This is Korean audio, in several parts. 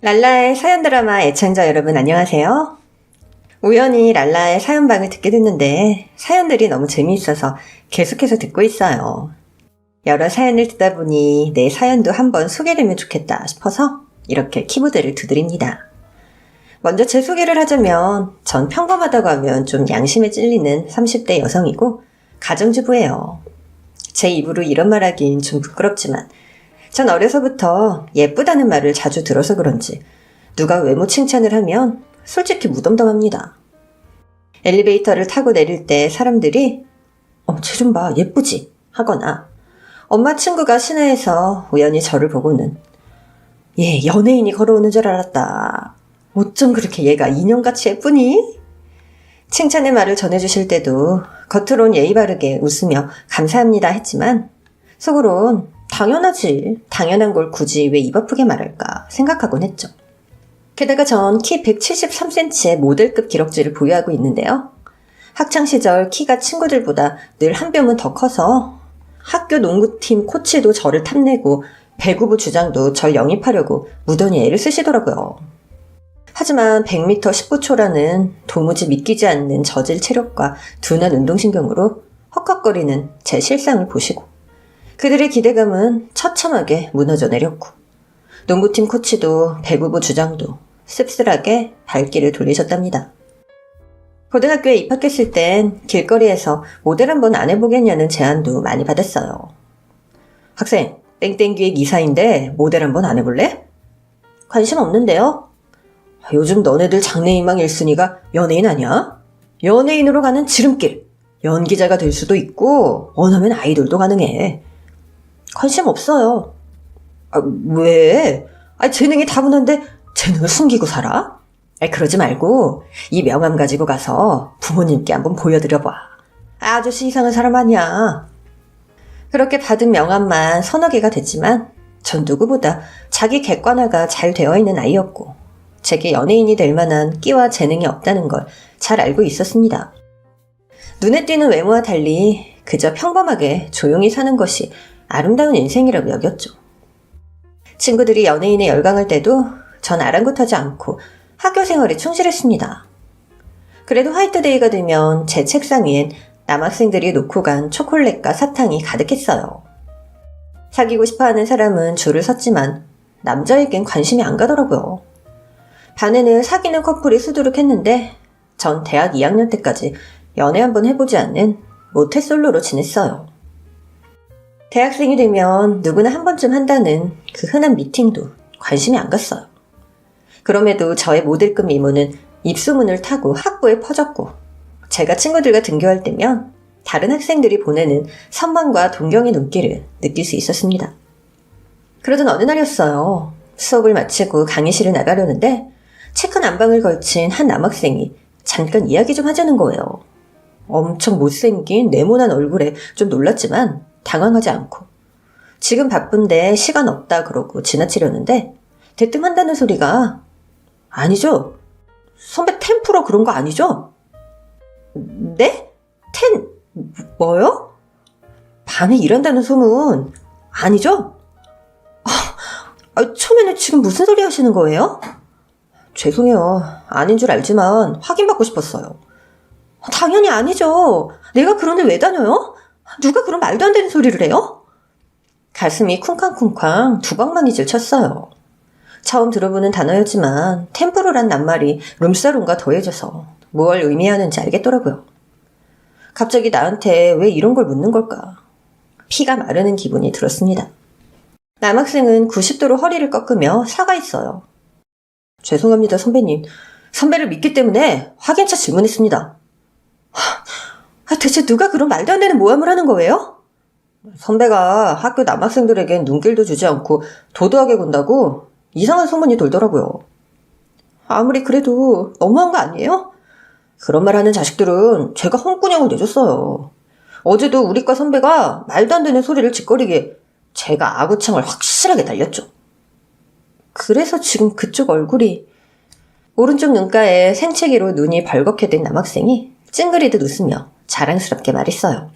랄라의 사연 드라마 애청자 여러분 안녕하세요. 우연히 랄라의 사연방을 듣게 됐는데 사연들이 너무 재미있어서 계속해서 듣고 있어요. 여러 사연을 듣다 보니 내 사연도 한번 소개되면 좋겠다 싶어서 이렇게 키보드를 두드립니다. 먼저 제 소개를 하자면 전 평범하다고 하면 좀 양심에 찔리는 30대 여성이고 가정주부예요. 제 입으로 이런 말 하긴 좀 부끄럽지만 전 어려서부터 예쁘다는 말을 자주 들어서 그런지 누가 외모 칭찬을 하면 솔직히 무덤덤합니다. 엘리베이터를 타고 내릴 때 사람들이 쟤 좀 봐 예쁘지? 하거나 엄마 친구가 시내에서 우연히 저를 보고는 얘 연예인이 걸어오는 줄 알았다. 어쩜 그렇게 얘가 인형같이 예쁘니? 칭찬의 말을 전해주실 때도 겉으론 예의 바르게 웃으며 감사합니다 했지만 속으론 당연하지. 당연한 걸 굳이 왜 입 아프게 말할까 생각하곤 했죠. 게다가 전 키 173cm의 모델급 기럭지를 보유하고 있는데요. 학창시절 키가 친구들보다 늘 한 뼘은 더 커서 학교 농구팀 코치도 저를 탐내고 배구부 주장도 절 영입하려고 무던히 애를 쓰시더라고요. 하지만 100m 19초라는 도무지 믿기지 않는 저질 체력과 둔한 운동신경으로 헉헉거리는 제 실상을 보시고 그들의 기대감은 처참하게 무너져 내렸고 농구팀 코치도 배구부 주장도 씁쓸하게 발길을 돌리셨답니다. 고등학교에 입학했을 땐 길거리에서 모델 한번 안 해보겠냐는 제안도 많이 받았어요. 학생, 땡땡기획 이사인데 모델 한번 안 해볼래? 관심 없는데요? 요즘 너네들 장래희망 1순위가 연예인 아니야? 연예인으로 가는 지름길. 연기자가 될 수도 있고 원하면 아이돌도 가능해. 관심 없어요. 왜? 재능이 다분한데 재능을 숨기고 살아? 그러지 말고 이 명함 가지고 가서 부모님께 한번 보여드려봐. 아저씨 이상한 사람 아니야. 그렇게 받은 명함만 서너 개가 됐지만 전 누구보다 자기 객관화가 잘 되어 있는 아이였고 제게 연예인이 될 만한 끼와 재능이 없다는 걸 잘 알고 있었습니다. 눈에 띄는 외모와 달리 그저 평범하게 조용히 사는 것이 아름다운 인생이라고 여겼죠. 친구들이 연예인에 열광할 때도 전 아랑곳하지 않고 학교 생활에 충실했습니다. 그래도 화이트데이가 되면 제 책상 위엔 남학생들이 놓고 간 초콜릿과 사탕이 가득했어요. 사귀고 싶어하는 사람은 줄을 섰지만 남자에겐 관심이 안 가더라고요. 반에는 사귀는 커플이 수두룩했는데 전 대학 2학년 때까지 연애 한번 해보지 않는 모태솔로로 지냈어요. 대학생이 되면 누구나 한 번쯤 한다는 그 흔한 미팅도 관심이 안 갔어요. 그럼에도 저의 모델급 미모는 입소문을 타고 학부에 퍼졌고 제가 친구들과 등교할 때면 다른 학생들이 보내는 선망과 동경의 눈길을 느낄 수 있었습니다. 그러던 어느 날이었어요. 수업을 마치고 강의실을 나가려는데 체크 난방을 걸친 한 남학생이 잠깐 이야기 좀 하자는 거예요. 엄청 못생긴 네모난 얼굴에 좀 놀랐지만 당황하지 않고 지금 바쁜데 시간 없다 그러고 지나치려는데 대뜸 한다는 소리가 아니죠? 선배 템프로 그런 거 아니죠? 네? 뭐요? 밤에 일한다는 소문 아니죠? 처음에는 지금 무슨 소리 하시는 거예요? 죄송해요. 아닌 줄 알지만 확인받고 싶었어요. 당연히 아니죠. 내가 그런데 왜 다녀요? 누가 그런 말도 안 되는 소리를 해요? 가슴이 쿵쾅쿵쾅 두 방망이질 쳤어요. 처음 들어보는 단어였지만 템포로란 낱말이 룸사롱과 더해져서 뭘 의미하는지 알겠더라고요. 갑자기 나한테 왜 이런 걸 묻는 걸까? 피가 마르는 기분이 들었습니다. 남학생은 90도로 허리를 꺾으며 사과했어요. 죄송합니다 선배님. 선배를 믿기 때문에 확인차 질문했습니다. 대체 누가 그런 말도 안 되는 모함을 하는 거예요? 선배가 학교 남학생들에겐 눈길도 주지 않고 도도하게 군다고 이상한 소문이 돌더라고요. 아무리 그래도 너무한 거 아니에요? 그런 말 하는 자식들은 제가 홍군형을 내줬어요. 어제도 우리과 선배가 말도 안 되는 소리를 짓거리게 제가 아구창을 확실하게 날렸죠. 그래서 지금 그쪽 얼굴이 오른쪽 눈가에 생채기로 눈이 벌겋게 된 남학생이 찡그리듯 웃으며 자랑스럽게 말했어요.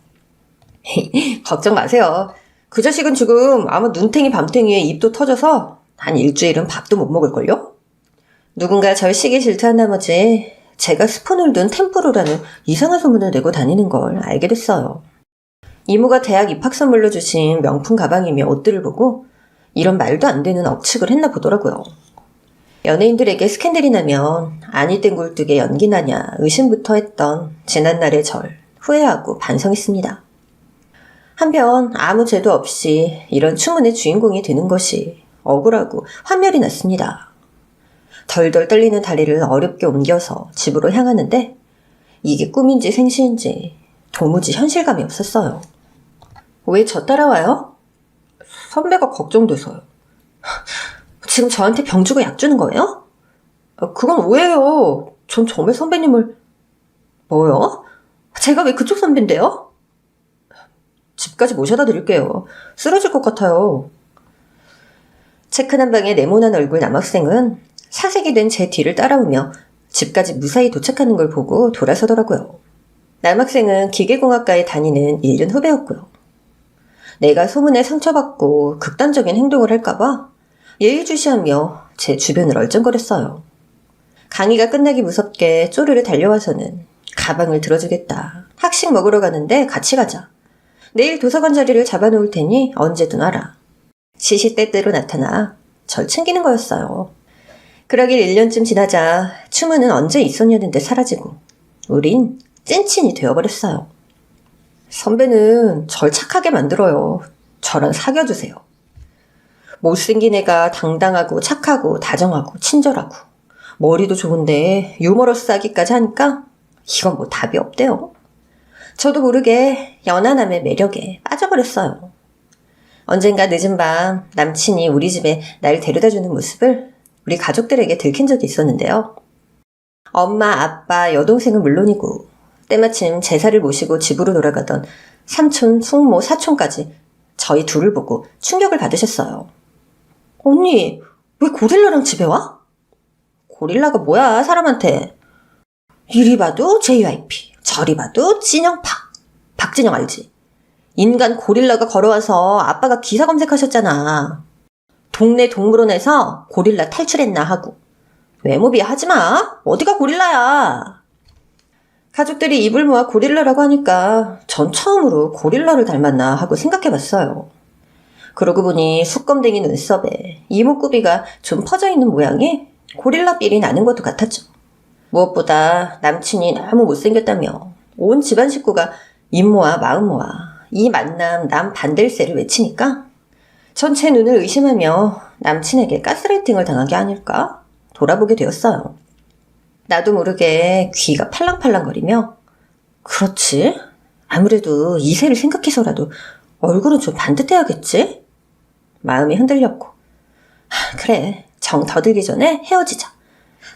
걱정 마세요. 그 자식은 지금 아마 눈탱이 밤탱이에 입도 터져서 한 일주일은 밥도 못 먹을걸요? 누군가 절 시기 질투한 나머지 제가 스폰을 둔 템프로라는 이상한 소문을 내고 다니는 걸 알게 됐어요. 이모가 대학 입학 선물로 주신 명품 가방이며 옷들을 보고 이런 말도 안 되는 억측을 했나 보더라고요. 연예인들에게 스캔들이 나면 아니 땐 굴뚝에 연기 나냐 의심부터 했던 지난날의 절 후회하고 반성했습니다. 한편 아무 죄도 없이 이런 추문의 주인공이 되는 것이 억울하고 환멸이 났습니다. 덜덜 떨리는 다리를 어렵게 옮겨서 집으로 향하는데 이게 꿈인지 생시인지 도무지 현실감이 없었어요. 왜 저 따라와요? 선배가 걱정돼서요. 지금 저한테 병 주고 약 주는 거예요? 그건 오해예요. 전 정말 선배님을... 뭐요? 제가 왜 그쪽 선배인데요? 집까지 모셔다 드릴게요. 쓰러질 것 같아요. 체크난 방에 네모난 얼굴 남학생은 사색이 된 제 뒤를 따라오며 집까지 무사히 도착하는 걸 보고 돌아서더라고요. 남학생은 기계공학과에 다니는 1년 후배였고요. 내가 소문에 상처받고 극단적인 행동을 할까봐 예의주시하며 제 주변을 얼쩡거렸어요. 강의가 끝나기 무섭게 쪼르르 달려와서는 가방을 들어주겠다. 학식 먹으러 가는데 같이 가자. 내일 도서관 자리를 잡아놓을 테니 언제든 와라. 시시때때로 나타나 절 챙기는 거였어요. 그러길 1년쯤 지나자 추문은 언제 있었냐는 데 사라지고 우린 찐친이 되어버렸어요. 선배는 절 착하게 만들어요. 저랑 사귀어주세요. 못생긴 애가 당당하고 착하고 다정하고 친절하고 머리도 좋은데 유머러스하기까지 하니까 이건 뭐 답이 없대요. 저도 모르게 연하남의 매력에 빠져버렸어요. 언젠가 늦은 밤 남친이 우리 집에 날 데려다주는 모습을 우리 가족들에게 들킨 적이 있었는데요. 엄마, 아빠, 여동생은 물론이고 때마침 제사를 모시고 집으로 돌아가던 삼촌, 숙모, 사촌까지 저희 둘을 보고 충격을 받으셨어요. 언니, 왜 고릴라랑 집에 와? 고릴라가 뭐야, 사람한테. 이리 봐도 JYP, 저리 봐도 진영파. 박진영 알지? 인간 고릴라가 걸어와서 아빠가 기사 검색하셨잖아. 동네 동물원에서 고릴라 탈출했나 하고. 외모 비하하지 마. 어디가 고릴라야. 가족들이 입을 모아 고릴라라고 하니까 전 처음으로 고릴라를 닮았나 하고 생각해봤어요. 그러고 보니 수검댕이 눈썹에 이목구비가 좀 퍼져있는 모양이 고릴라 삘이 나는 것도 같았죠. 무엇보다 남친이 너무 못생겼다며 온 집안 식구가 입 모아 마음 모아 이 만남 남 반댈세를 외치니까 전 제 눈을 의심하며 남친에게 가스라이팅을 당한 게 아닐까 돌아보게 되었어요. 나도 모르게 귀가 팔랑팔랑거리며 그렇지? 아무래도 이세를 생각해서라도 얼굴은 좀 반듯해야겠지? 마음이 흔들렸고 그래, 정 더 들기 전에 헤어지자.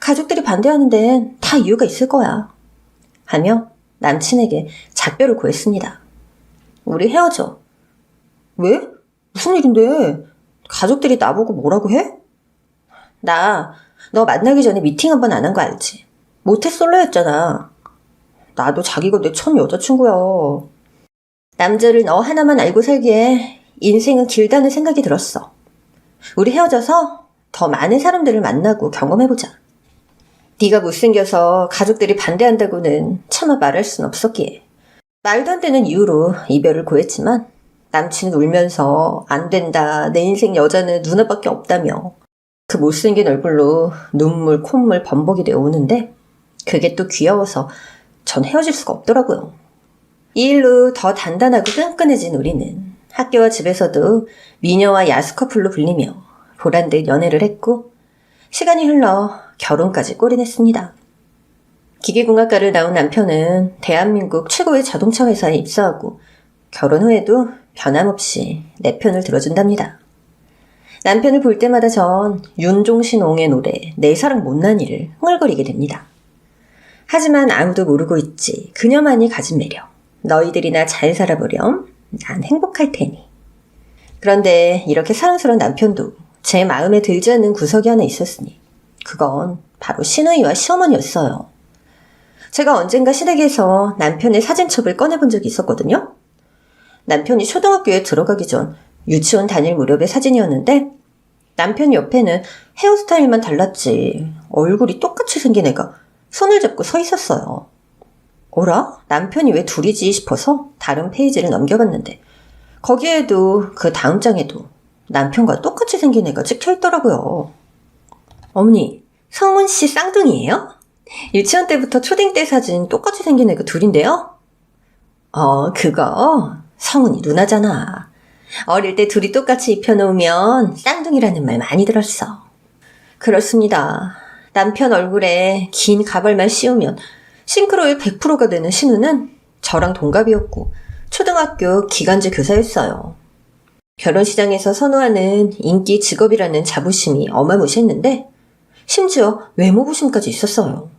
가족들이 반대하는 데는 다 이유가 있을 거야. 하며 남친에게 작별을 고했습니다. 우리 헤어져. 왜? 무슨 일인데? 가족들이 나보고 뭐라고 해? 너 만나기 전에 미팅 한 번 안 한 거 알지? 모태솔로였잖아. 나도 자기가 내 첫 여자친구야. 남자를 너 하나만 알고 살기에 인생은 길다는 생각이 들었어. 우리 헤어져서 더 많은 사람들을 만나고 경험해보자. 네가 못생겨서 가족들이 반대한다고는 차마 말할 순 없었기에. 말도 안 되는 이유로 이별을 고했지만 남친은 울면서 안 된다, 내 인생 여자는 누나밖에 없다며 그 못생긴 얼굴로 눈물, 콧물 범벅이 되어 오는데 그게 또 귀여워서 전 헤어질 수가 없더라고요. 이 일로 더 단단하고 끈끈해진 우리는 학교와 집에서도 미녀와 야수 커플로 불리며 보란듯 연애를 했고 시간이 흘러 결혼까지 꼬리냈습니다. 기계공학과를 나온 남편은 대한민국 최고의 자동차 회사에 입사하고 결혼 후에도 변함없이 내 편을 들어준답니다. 남편을 볼 때마다 전 윤종신옹의 노래 내 사랑 못난이를 흥얼거리게 됩니다. 하지만 아무도 모르고 있지 그녀만이 가진 매력. 너희들이나 잘 살아보렴. 난 행복할 테니. 그런데 이렇게 사랑스러운 남편도 제 마음에 들지 않는 구석이 하나 있었으니 그건 바로 시누이와 시어머니였어요. 제가 언젠가 시댁에서 남편의 사진첩을 꺼내본 적이 있었거든요. 남편이 초등학교에 들어가기 전 유치원 다닐 무렵의 사진이었는데 남편 옆에는 헤어스타일만 달랐지 얼굴이 똑같이 생긴 애가 손을 잡고 서 있었어요. 어라? 남편이 왜 둘이지 싶어서 다른 페이지를 넘겨봤는데 거기에도 그 다음 장에도 남편과 똑같이 생긴 애가 찍혀있더라고요. 어머니, 성훈 씨 쌍둥이에요? 유치원 때부터 초딩 때 사진 똑같이 생긴 애가 둘인데요? 그거 성훈이 누나잖아. 어릴 때 둘이 똑같이 입혀놓으면 쌍둥이라는 말 많이 들었어. 그렇습니다. 남편 얼굴에 긴 가발만 씌우면 싱크로율 100%가 되는 신우는 저랑 동갑이었고 초등학교 기간제 교사였어요. 결혼시장에서 선호하는 인기 직업이라는 자부심이 어마무시했는데 심지어 외모 부심까지 있었어요.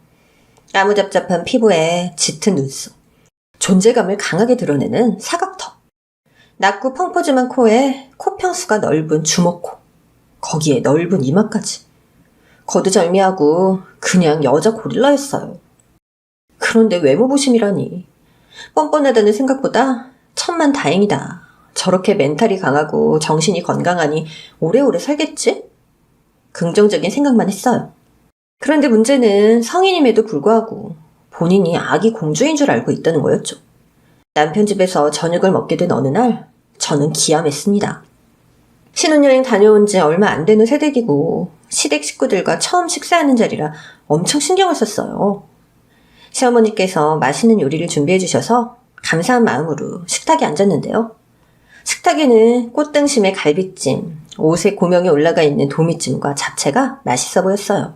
까무잡잡한 피부에 짙은 눈썹, 존재감을 강하게 드러내는 사각턱, 낮고 펑퍼짐한 코에 코평수가 넓은 주먹코, 거기에 넓은 이마까지. 거두절미하고 그냥 여자 고릴라였어요. 그런데 외모 부심이라니. 뻔뻔하다는 생각보다 천만 다행이다. 저렇게 멘탈이 강하고 정신이 건강하니 오래오래 살겠지? 긍정적인 생각만 했어요. 그런데 문제는 성인임에도 불구하고 본인이 아기 공주인 줄 알고 있다는 거였죠. 남편 집에서 저녁을 먹게 된 어느 날 저는 기함했습니다. 신혼여행 다녀온 지 얼마 안 되는 새댁이고 시댁 식구들과 처음 식사하는 자리라 엄청 신경을 썼어요. 시어머니께서 맛있는 요리를 준비해 주셔서 감사한 마음으로 식탁에 앉았는데요. 식탁에는 꽃등심에 갈비찜, 옷에 고명이 올라가 있는 도미찜과 잡채가 맛있어 보였어요.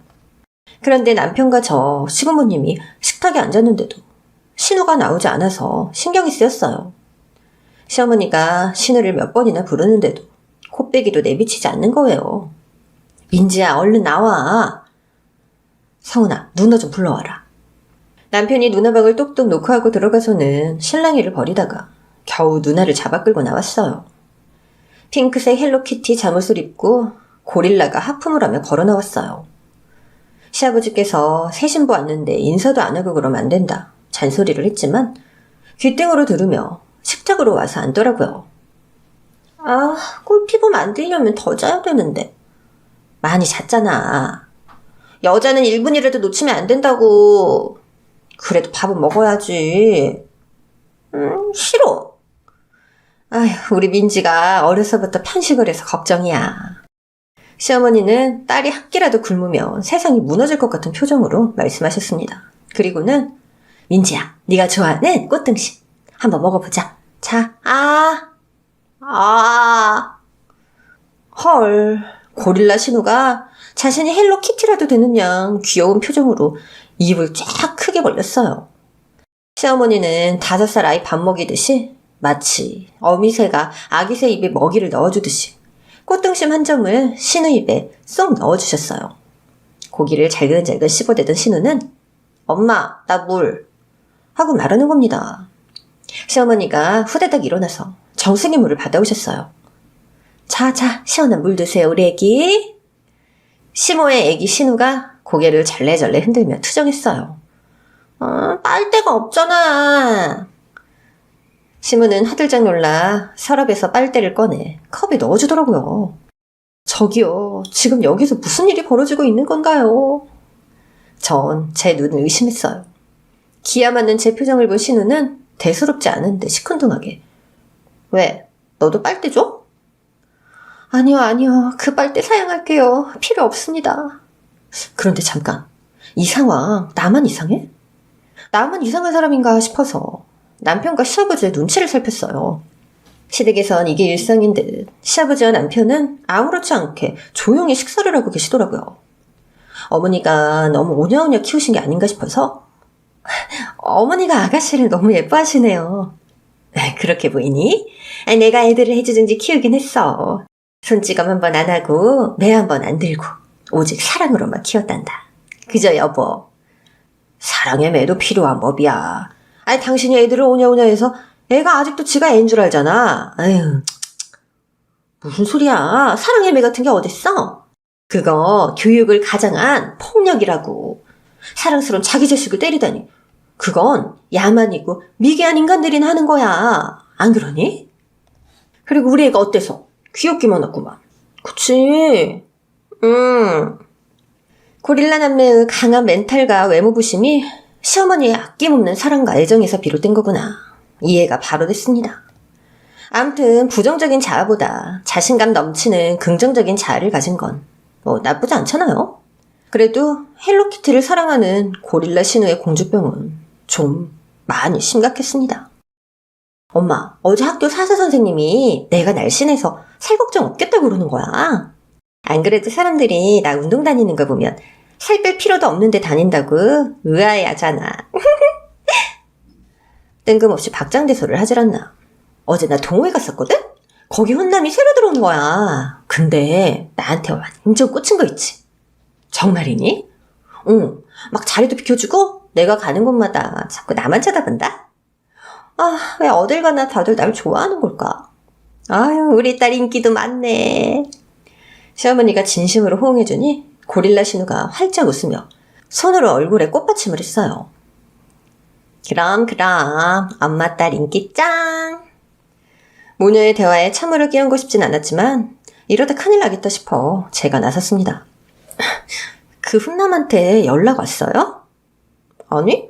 그런데 남편과 저 시부모님이 식탁에 앉았는데도 신우가 나오지 않아서 신경이 쓰였어요. 시어머니가 신우를 몇 번이나 부르는데도 코빼기도 내비치지 않는 거예요. 민지야, 얼른 나와. 성훈아, 누나 좀 불러와라. 남편이 누나방을 똑똑 노크하고 들어가서는 실랑이를 벌이다가 겨우 누나를 잡아 끌고 나왔어요. 핑크색 헬로키티 잠옷을 입고 고릴라가 하품을 하며 걸어 나왔어요. 시아버지께서 새 신부 왔는데 인사도 안 하고 그러면 안 된다 잔소리를 했지만 귀등으로 들으며 식탁으로 와서 앉더라고요. 꿀피부 만들려면 더 자야 되는데. 많이 잤잖아. 여자는 1분이라도 놓치면 안 된다고. 그래도 밥은 먹어야지. 싫어. 아휴, 우리 민지가 어려서부터 편식을 해서 걱정이야. 시어머니는 딸이 한 끼라도 굶으면 세상이 무너질 것 같은 표정으로 말씀하셨습니다. 그리고는 민지야, 네가 좋아하는 꽃등심 한번 먹어보자. 자, 헐, 고릴라 신우가 자신이 헬로키티라도 되는 양 귀여운 표정으로 입을 쫙 크게 벌렸어요. 시어머니는 5살 아이 밥 먹이듯이 마치 어미새가 아기새 입에 먹이를 넣어주듯이 꽃등심 한 점을 신우 입에 쏙 넣어주셨어요. 고기를 잘근잘근 씹어대던 신우는 엄마, 나 물 하고 말하는 겁니다. 시어머니가 후다닥 일어나서 정수기 물을 받아오셨어요. 자, 시원한 물 드세요, 우리 애기. 시모의 애기 신우가 고개를 절레절레 흔들며 투정했어요. 빨대가 없잖아. 시모는 화들짝 놀라 서랍에서 빨대를 꺼내 컵에 넣어주더라고요. 저기요, 지금 여기서 무슨 일이 벌어지고 있는 건가요? 전 제 눈을 의심했어요. 기아 맞는 제 표정을 본 신우는 대수롭지 않은데 시큰둥하게. 왜? 너도 빨대 줘? 아니요. 그 빨대 사양할게요. 필요 없습니다. 그런데 잠깐. 이 상황 나만 이상해? 나만 이상한 사람인가 싶어서 남편과 시아버지의 눈치를 살폈어요. 시댁에선 이게 일상인 듯 시아버지와 남편은 아무렇지 않게 조용히 식사를 하고 계시더라고요. 어머니가 너무 오냐오냐 키우신 게 아닌가 싶어서 어머니가 아가씨를 너무 예뻐하시네요. 그렇게 보이니? 내가 애들을 해주든지 키우긴 했어. 손찌검 한 번 안 하고 매 한 번 안 들고 오직 사랑으로만 키웠단다. 그저 여보. 사랑의 매도 필요한 법이야. 당신이 애들을 오냐오냐 해서 애가 아직도 지가 애인 줄 알잖아. 아유, 무슨 소리야. 사랑의 매 같은 게 어딨어? 그거 교육을 가장한 폭력이라고. 사랑스러운 자기 자식을 때리다니. 그건 야만이고 미개한 인간들이나 하는 거야. 안 그러니? 그리고 우리 애가 어때서? 귀엽기만 하구만. 그치. 고릴라 남매의 강한 멘탈과 외모 부심이 시어머니의 아낌없는 사랑과 애정에서 비롯된 거구나. 이해가 바로 됐습니다. 아무튼 부정적인 자아보다 자신감 넘치는 긍정적인 자아를 가진 건 나쁘지 않잖아요. 그래도 헬로키티를 사랑하는 고릴라 신우의 공주병은 좀 많이 심각했습니다. 엄마, 어제 학교 사서 선생님이 내가 날씬해서 살 걱정 없겠다고 그러는 거야. 안 그래도 사람들이 나 운동 다니는 거 보면 살 뺄 필요도 없는데 다닌다고 의아해하잖아. 뜬금없이 박장대소를 하질 않나. 어제 나 동호회 갔었거든? 거기 훈남이 새로 들어온 거야. 근데 나한테 완전 꽂힌 거 있지. 정말이니? 응. 막 자리도 비켜주고 내가 가는 곳마다 자꾸 나만 쳐다본다? 왜 어딜 가나 다들 날 좋아하는 걸까? 아유, 우리 딸 인기도 많네. 시어머니가 진심으로 호응해주니 고릴라 신우가 활짝 웃으며 손으로 얼굴에 꽃받침을 했어요. 그럼 엄마 딸 인기 짱! 모녀의 대화에 참으로 끼얹고 싶진 않았지만 이러다 큰일 나겠다 싶어 제가 나섰습니다. 그 훈남한테 연락 왔어요? 아니?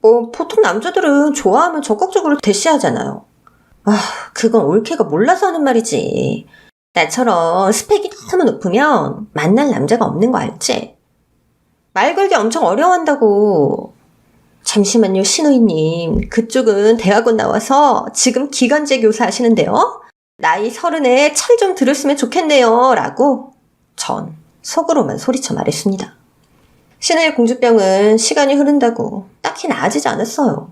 보통 남자들은 좋아하면 적극적으로 대시하잖아요. 그건 올케가 몰라서 하는 말이지. 나처럼 스펙이 너무 높으면 만날 남자가 없는 거 알지? 말 걸기 엄청 어려워한다고. 잠시만요, 신우이님. 그쪽은 대학원 나와서 지금 기간제 교사 하시는데요. 나이 30에 철 좀 들었으면 좋겠네요. 라고 전 속으로만 소리쳐 말했습니다. 신우의 공주병은 시간이 흐른다고 딱히 나아지지 않았어요.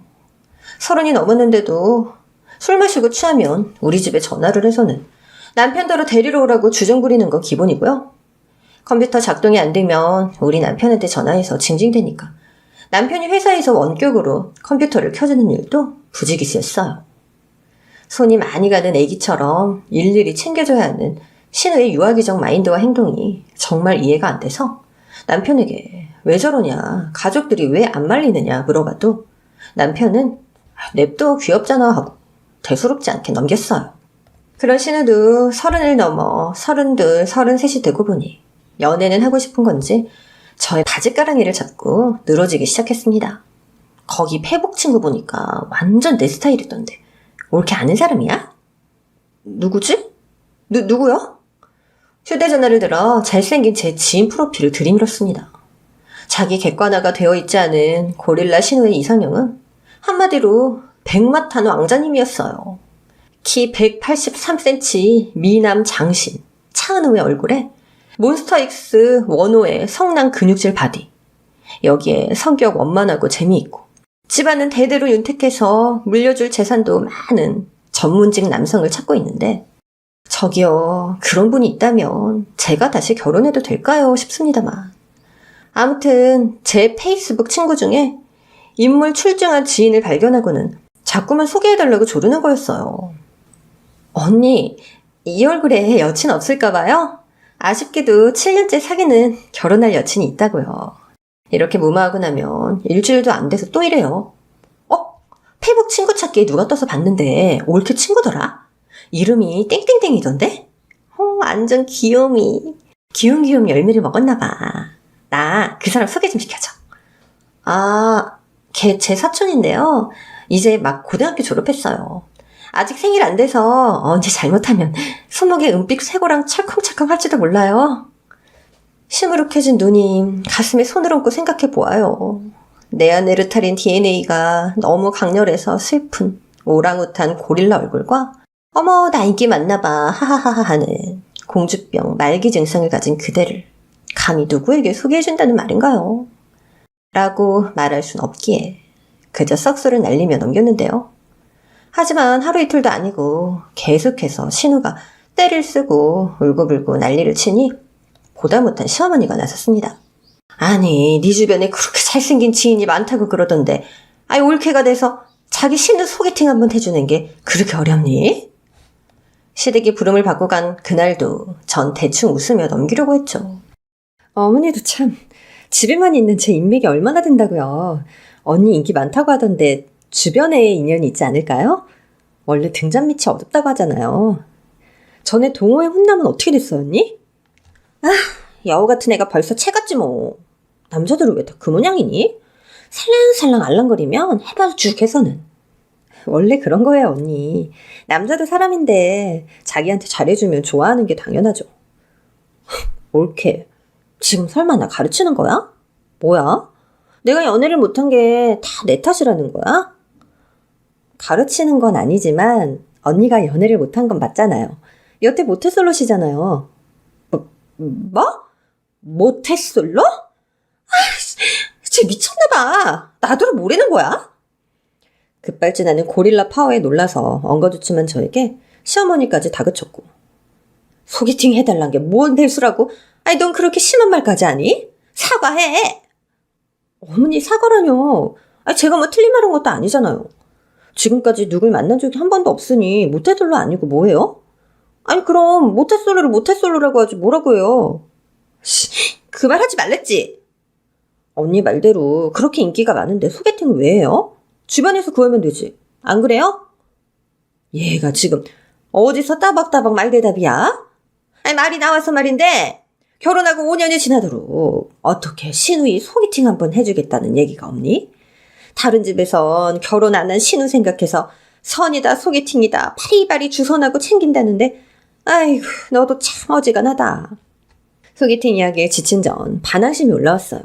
30이 넘었는데도 술 마시고 취하면 우리 집에 전화를 해서는 남편더러 데리러 오라고 주정 부리는 건 기본이고요. 컴퓨터 작동이 안 되면 우리 남편한테 전화해서 징징대니까 남편이 회사에서 원격으로 컴퓨터를 켜주는 일도 부지기수였어요. 손이 많이 가는 애기처럼 일일이 챙겨줘야 하는 신우의 유아기적 마인드와 행동이 정말 이해가 안 돼서 남편에게 왜 저러냐, 가족들이 왜 안 말리느냐 물어봐도 남편은 냅둬 귀엽잖아 하고 대수롭지 않게 넘겼어요. 그런 신우도 30을 넘어 32, 33이 되고 보니 연애는 하고 싶은 건지 저의 바지가랑이를 잡고 늘어지기 시작했습니다. 거기 페북 친구 보니까 완전 내 스타일이던데 올케 아는 사람이야? 누구지? 누구요? 휴대전화를 들어 잘생긴 제 지인 프로필을 들이밀었습니다. 자기 객관화가 되어 있지 않은 고릴라 신우의 이상형은 한마디로 백마탄 왕자님이었어요. 키 183cm 미남 장신, 차은우의 얼굴에 몬스터X 원호의 성난 근육질 바디. 여기에 성격 원만하고 재미있고 집안은 대대로 윤택해서 물려줄 재산도 많은 전문직 남성을 찾고 있는데 저기요, 그런 분이 있다면 제가 다시 결혼해도 될까요 싶습니다만. 아무튼 제 페이스북 친구 중에 인물 출중한 지인을 발견하고는 자꾸만 소개해달라고 조르는 거였어요. 언니, 이 얼굴에 여친 없을까 봐요? 아쉽게도 7년째 사귀는 결혼할 여친이 있다고요. 이렇게 무마하고 나면 일주일도 안 돼서 또 이래요. 페북 친구 찾기에 누가 떠서 봤는데 올케 친구더라? 이름이 땡땡땡이던데? 완전 귀요미. 귀염귀염 열매를 먹었나 봐. 나 그 사람 소개 좀 시켜줘. 걔 제 사촌인데요. 이제 막 고등학교 졸업했어요. 아직 생일 안 돼서 언제 잘못하면 손목에 은빛 쇄고랑 찰컹찰컹 할지도 몰라요. 시무룩해진 눈이 가슴에 손을 얹고 생각해 보아요. 네아네르탈인 DNA가 너무 강렬해서 슬픈 오랑우탄 고릴라 얼굴과 어머 나 인기 많나봐 하하하하 하는 공주병 말기 증상을 가진 그대를 감히 누구에게 소개해준다는 말인가요? 라고 말할 순 없기에 그저 썩소를 날리며 넘겼는데요. 하지만 하루 이틀도 아니고 계속해서 신우가 때를 쓰고 울고불고 난리를 치니 보다 못한 시어머니가 나섰습니다. 아니, 네 주변에 그렇게 잘생긴 지인이 많다고 그러던데 올케가 돼서 자기 신우 소개팅 한번 해주는 게 그렇게 어렵니? 시댁이 부름을 받고 간 그날도 전 대충 웃으며 넘기려고 했죠. 어머니도 참 집에만 있는 제 인맥이 얼마나 된다고요. 언니 인기 많다고 하던데 주변에 인연이 있지 않을까요? 원래 등잔 밑이 어둡다고 하잖아요. 전에 동호회 훈남은 어떻게 됐어요, 언니? 여우 같은 애가 벌써 채갔지 뭐. 남자들은 왜 다 그 모양이니? 살랑살랑 알랑거리면 해봐도 쭉 해서는. 원래 그런 거예요, 언니. 남자도 사람인데 자기한테 잘해주면 좋아하는 게 당연하죠. 옳게. 지금 설마 나 가르치는 거야? 뭐야? 내가 연애를 못한 게 다 내 탓이라는 거야? 가르치는 건 아니지만 언니가 연애를 못한 건 맞잖아요. 여태 모태솔로시잖아요. 뭐? 모태솔로? 쟤 미쳤나봐. 나더러 뭐라는 거야? 급발진하는 고릴라 파워에 놀라서 엉거주춤한 저에게 시어머니까지 다그쳤고, 소개팅 해달란 게 뭔 대수라고? 아니 넌 그렇게 심한 말까지 하니? 사과해. 어머니 사과라뇨. 아니 제가 뭐 틀린 말 한 것도 아니잖아요. 지금까지 누굴 만난 적이 한 번도 없으니 모태솔로 아니고 뭐예요? 아니 그럼 모태솔로를 모태솔로라고 하지 뭐라고 해요? 그 말 하지 말랬지? 언니 말대로 그렇게 인기가 많은데 소개팅을 왜 해요? 주변에서 구하면 되지. 안 그래요? 얘가 지금 어디서 따박따박 말대답이야? 아니 말이 나와서 말인데 결혼하고 5년이 지나도록 어떻게 시누이 소개팅 한번 해주겠다는 얘기가 없니? 다른 집에선 결혼 안 한 시누 생각해서 선이다 소개팅이다 바리바리 주선하고 챙긴다는데 아이고 너도 참 어지간하다. 소개팅 이야기에 지친 전 반항심이 올라왔어요.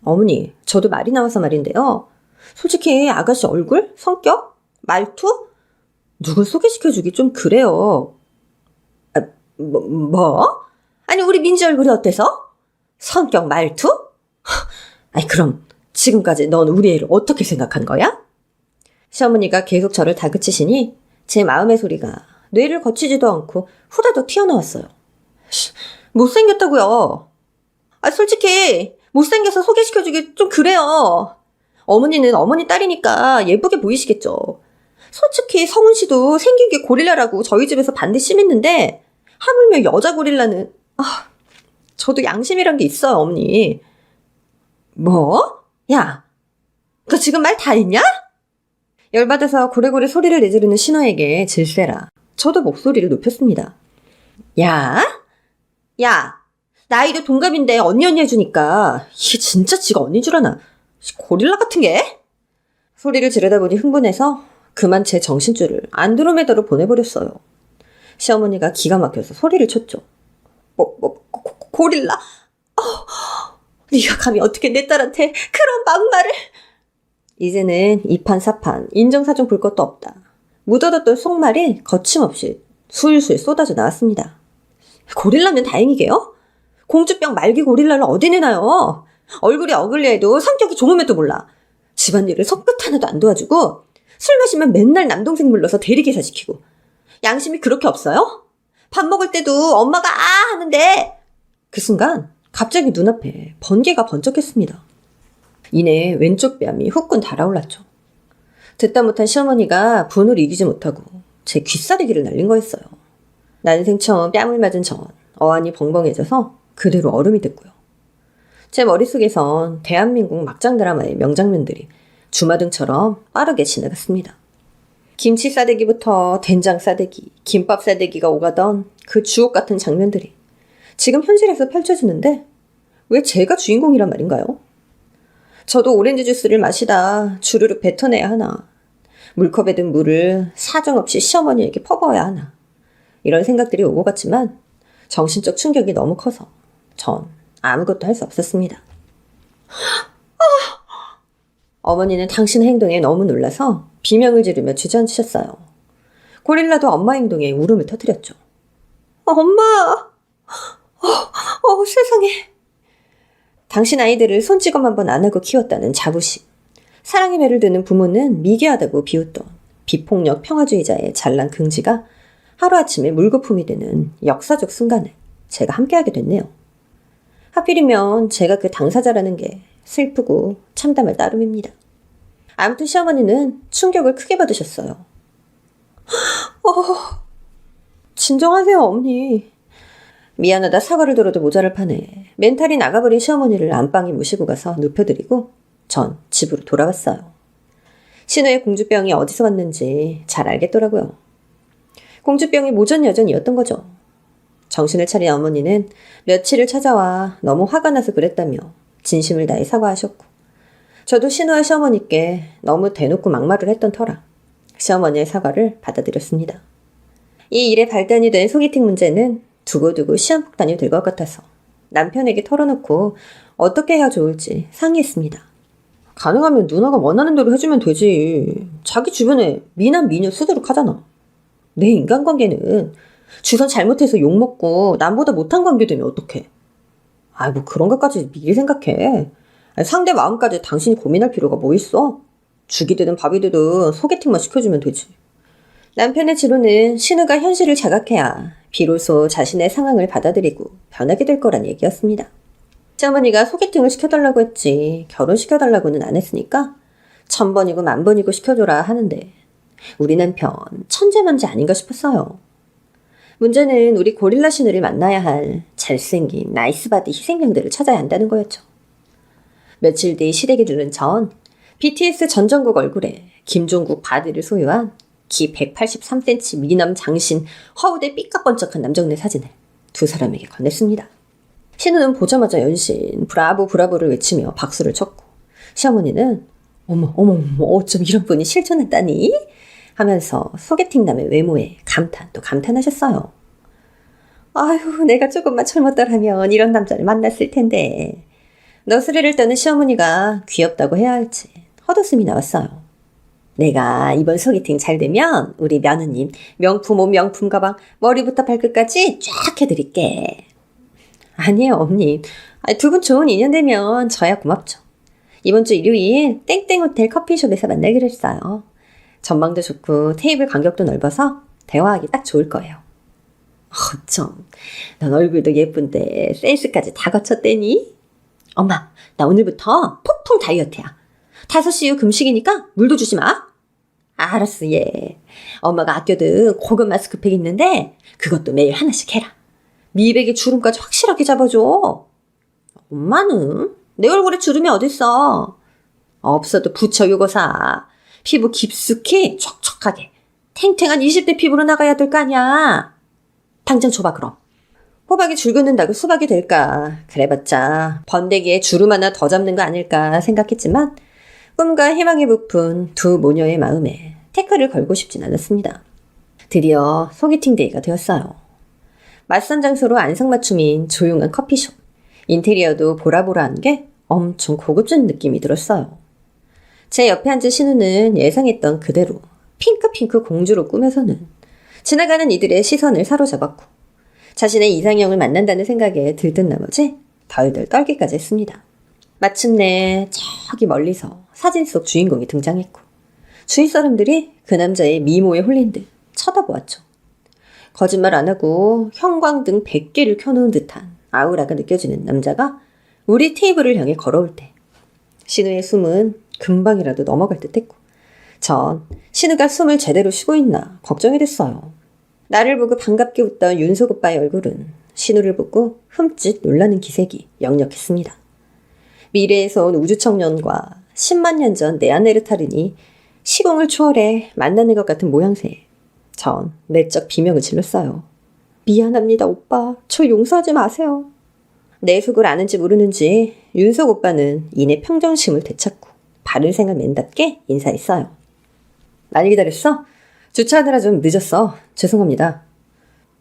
어머니, 저도 말이 나와서 말인데요. 솔직히 아가씨 얼굴, 성격, 말투? 누굴 소개시켜주기 좀 그래요. 뭐? 아니 우리 민지 얼굴이 어때서? 성격, 말투? 아니 그럼 지금까지 넌 우리 애를 어떻게 생각한 거야? 시어머니가 계속 저를 다그치시니 제 마음의 소리가 뇌를 거치지도 않고 후다닥 튀어나왔어요. 못생겼다고요. 아 솔직히 못생겨서 소개시켜주기 좀 그래요. 어머니는 어머니 딸이니까 예쁘게 보이시겠죠. 솔직히 성훈 씨도 생긴 게 고릴라라고 저희 집에서 반대 심했는데 하물며 여자 고릴라는 저도 양심이란 게 있어요, 어머니. 뭐? 야, 너 지금 말 다 했냐? 열받아서 고래고래 소리를 내지르는 신호에게 질세라 저도 목소리를 높였습니다. 야, 나이도 동갑인데 언니 해주니까 이게 진짜 지가 언니인 줄 아나. 고릴라 같은 게? 소리를 지르다 보니 흥분해서 그만 제 정신줄을 안드로메다로 보내버렸어요. 시어머니가 기가 막혀서 소리를 쳤죠. 고릴라? 네가 감히 어떻게 내 딸한테 그런 막말을. 이제는 이판사판 인정사정 볼 것도 없다. 묻어뒀던 속말이 거침없이 술술 쏟아져 나왔습니다. 고릴라면 다행이게요? 공주병 말기 고릴라를 어디 내놔요? 얼굴이 어글리해도 성격이 좋으면도 몰라. 집안일을 손끝 하나도 안 도와주고 술 마시면 맨날 남동생 불러서 대리기사 시키고. 양심이 그렇게 없어요? 밥 먹을 때도 엄마가 하는데. 그 순간 갑자기 눈앞에 번개가 번쩍했습니다. 이내 왼쪽 뺨이 후끈 달아올랐죠. 듣다 못한 시어머니가 분을 이기지 못하고 제 귀싸대기를 날린 거였어요. 난생 처음 뺨을 맞은 전 어안이 벙벙해져서 그대로 얼음이 됐고요. 제 머릿속에선 대한민국 막장 드라마의 명장면들이 주마등처럼 빠르게 지나갔습니다. 김치 싸대기부터 된장 싸대기, 김밥 싸대기가 오가던 그 주옥 같은 장면들이 지금 현실에서 펼쳐지는데 왜 제가 주인공이란 말인가요? 저도 오렌지 주스를 마시다 주르륵 뱉어내야 하나, 물컵에 든 물을 사정없이 시어머니에게 퍼부어야 하나, 이런 생각들이 오고 갔지만 정신적 충격이 너무 커서 전 아무것도 할 수 없었습니다. 어머니는 당신의 행동에 너무 놀라서 비명을 지르며 주저앉으셨어요. 고릴라도 엄마 행동에 울음을 터뜨렸죠. 엄마! 세상에. 당신 아이들을 손찌검 한번 안 하고 키웠다는 자부심, 사랑의 배를 드는 부모는 미개하다고 비웃던 비폭력 평화주의자의 잘난 긍지가 하루아침에 물거품이 되는 역사적 순간을 제가 함께하게 됐네요. 하필이면 제가 그 당사자라는 게 슬프고 참담할 따름입니다. 아무튼 시어머니는 충격을 크게 받으셨어요. 진정하세요, 어머니. 미안하다 사과를 들어도 모자랄 판에 멘탈이 나가버린 시어머니를 안방에 모시고 가서 눕혀드리고 전 집으로 돌아왔어요. 신우의 공주병이 어디서 왔는지 잘 알겠더라고요. 공주병이 모전여전이었던 거죠. 정신을 차린 어머니는 며칠을 찾아와 너무 화가 나서 그랬다며 진심을 다해 사과하셨고, 저도 신우와 시어머니께 너무 대놓고 막말을 했던 터라 시어머니의 사과를 받아들였습니다. 이 일의 발단이 된 소개팅 문제는 두고두고 시한폭탄이 될 것 같아서 남편에게 털어놓고 어떻게 해야 좋을지 상의했습니다. 가능하면 누나가 원하는 대로 해주면 되지. 자기 주변에 미남 미녀 수두룩 하잖아. 내 인간관계는 주선 잘못해서 욕먹고 남보다 못한 관계 되면 어떡해. 뭐 그런 것까지 미리 생각해. 상대 마음까지 당신이 고민할 필요가 뭐 있어? 죽이 되든 밥이 되든 소개팅만 시켜주면 되지. 남편의 지로는 신우가 현실을 자각해야 비로소 자신의 상황을 받아들이고 변하게 될 거란 얘기였습니다. 시어머니가 소개팅을 시켜달라고 했지 결혼시켜달라고는 안 했으니까 1000번이고 10,000번이고 시켜줘라 하는데 우리 남편 천재만지 아닌가 싶었어요. 문제는 우리 고릴라 신우를 만나야 할 잘생긴 나이스바디 희생양들을 찾아야 한다는 거였죠. 며칠 뒤 시댁에 들른 전 BTS 전 전국 얼굴에 김종국 바디를 소유한 키 183cm 미남 장신 허우대 삐까번쩍한 남정네 사진을 두 사람에게 건넸습니다. 신우는 보자마자 연신 브라보 브라보를 외치며 박수를 쳤고 시어머니는 어머 어쩜 이런 분이 실존했다니 하면서 소개팅남의 외모에 감탄 또 감탄하셨어요. 아유 내가 조금만 젊었더라면 이런 남자를 만났을 텐데. 너스레를 떠는 시어머니가 귀엽다고 해야 할지 헛웃음이 나왔어요. 내가 이번 소개팅 잘 되면 우리 며느님 명품 옷 명품 가방 머리부터 발끝까지 쫙 해드릴게. 아니에요 엄님. 두 분 좋은 인연 되면 저야 고맙죠. 이번 주 일요일 땡땡 호텔 커피숍에서 만나기로 했어요. 전망도 좋고 테이블 간격도 넓어서 대화하기 딱 좋을 거예요. 어쩜 넌 얼굴도 예쁜데 센스까지 다 갖췄대니? 엄마 나 오늘부터 폭풍 다이어트야. 5시 이후 금식이니까 물도 주지 마. 알았어 얘. 엄마가 아껴둔 고급 마스크팩 있는데 그것도 매일 하나씩 해라. 미백의 주름까지 확실하게 잡아줘. 엄마는? 내 얼굴에 주름이 어딨어. 없어도 부처 요거 사. 피부 깊숙이 촉촉하게 탱탱한 20대 피부로 나가야 될 거 아니야. 당장 줘봐 그럼. 호박이 줄 긋는다고 수박이 될까. 그래봤자 번데기에 주름 하나 더 잡는 거 아닐까 생각했지만 꿈과 희망에 부푼 두 모녀의 마음에 태클을 걸고 싶진 않았습니다. 드디어 소개팅 데이가 되었어요. 맞선 장소로 안성맞춤인 조용한 커피숍. 인테리어도 보라보라한 게 엄청 고급진 느낌이 들었어요. 제 옆에 앉은 신우는 예상했던 그대로 핑크핑크 공주로 꾸며서는 지나가는 이들의 시선을 사로잡았고 자신의 이상형을 만난다는 생각에 들뜬 나머지 덜덜 떨기까지 했습니다. 마침내 저기 멀리서 사진 속 주인공이 등장했고 주위 사람들이 그 남자의 미모에 홀린 듯 쳐다보았죠. 거짓말 안 하고 형광등 100개를 켜놓은 듯한 아우라가 느껴지는 남자가 우리 테이블을 향해 걸어올 때 신우의 숨은 금방이라도 넘어갈 듯했고 전 신우가 숨을 제대로 쉬고 있나 걱정이 됐어요. 나를 보고 반갑게 웃던 윤석 오빠의 얼굴은 신우를 보고 흠칫 놀라는 기색이 역력했습니다. 미래에서 온 우주청년과 10만 년 전 네안데르탈인이 시공을 초월해 만나는 것 같은 모양새에 전 내적 비명을 질렀어요. 미안합니다 오빠. 저 용서하지 마세요. 내 속을 아는지 모르는지 윤석 오빠는 이내 평정심을 되찾고 바른 생활 맨답게 인사했어요. 많이 기다렸어? 주차하느라 좀 늦었어. 죄송합니다.